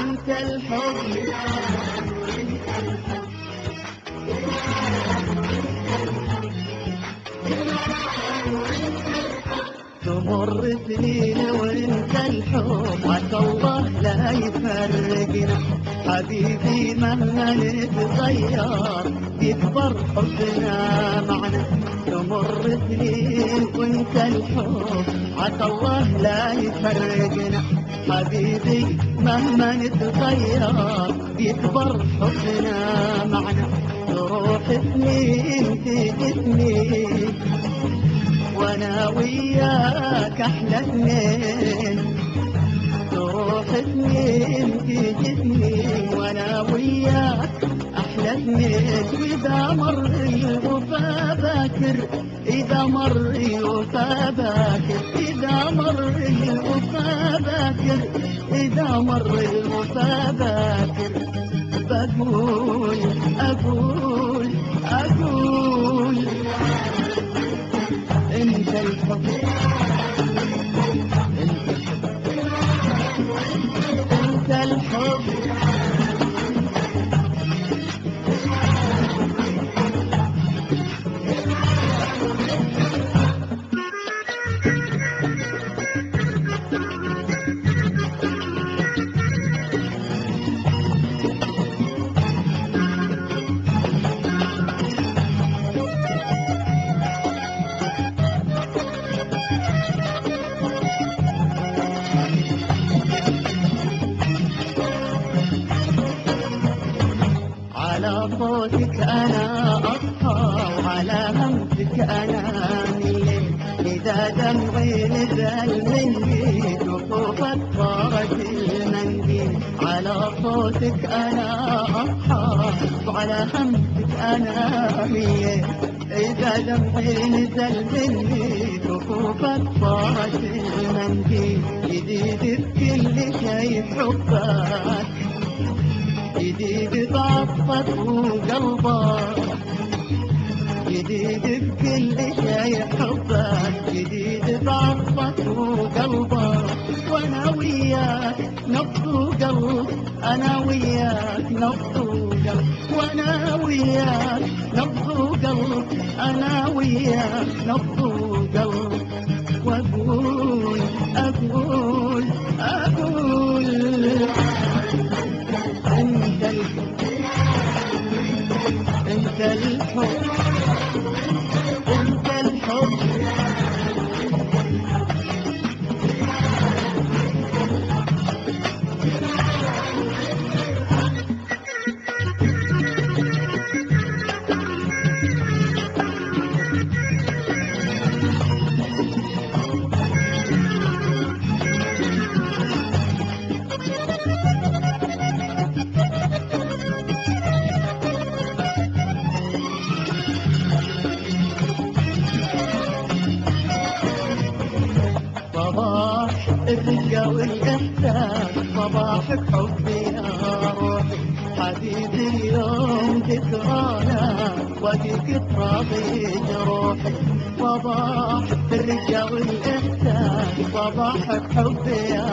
وانت الحب. تمر سنين وانت الحب، عسى الله لا يفرقنا. حبيبي مهما نتغير يكبر حبنا معنا. تمر سنين وانت الحب، عسى الله لا يفرقنا. حبيبي مهما نتغير يكبر حبنا معنا. تروح سنين تيجي سنين وانا وياك احلى اثنين. تروح سنين تيجي سنين وانا وياك احلى اثنين. واذا مر الوفا باكر، اذا مر الوفا باكر، اذا مر الوفا باكر، اذا مر الوفا باكر. بقول اقول اقول انت الحب، انت الحب. على صوتك أنا أصحى وعلى همسك أنام الليل. إذا دمعي نزل مني دفوفك صارت المنديل. على صوتك أنا أصحى وعلى همسك أنام الليل. إذا دمعي نزل مني دفوفك صارت المنديل. جديد بكل شيء حبك، جديد بعطفك وقلبك، جديد بكل شيء حبك، جديد بعطفك وقلبك. وانا وياك نبض وقلب، انا وياك نبض وقلب، وانا وياك نبض وقلب، انا وياك نبض وقلب. واقول اقول اقول انت الحب، انت الحب، انت الحب. صباح الرقة والإحساس، صباحك حبي يا روحي. حبيبي اليوم ذكرانا وفيك تراضي جروحي. صباح الرقة والإحساس، صباحك حبي يا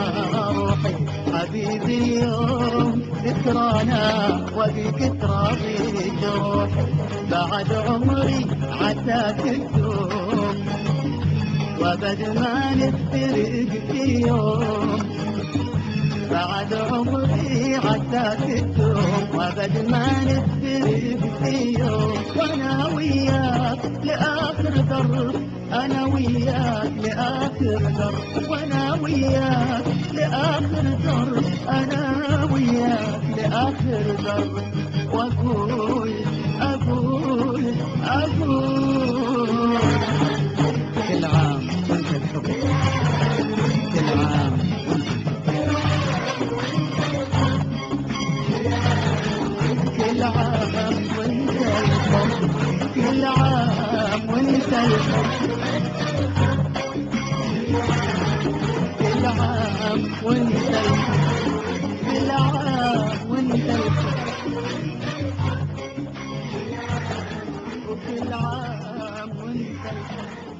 روحي. حبيبي اليوم ذكرانا وفيك تراضي جروحي. بعد عمري عساك تدوم وبد ما نفترق في يوم. بعد عمري عساك تدوم وبد ما نفترق في يوم. وانا وياك لاخر درب، انا وياك لاخر درب، وانا وياك لاخر درب، انا وياك لاخر درب. واقول اقول اقول كل عام وانت الحب، كل عام كل عام وانت الحب، كل عام وانت الحب، كل عام وانت الحب، كل عام وانت الحب، وكل عام وانت الحب.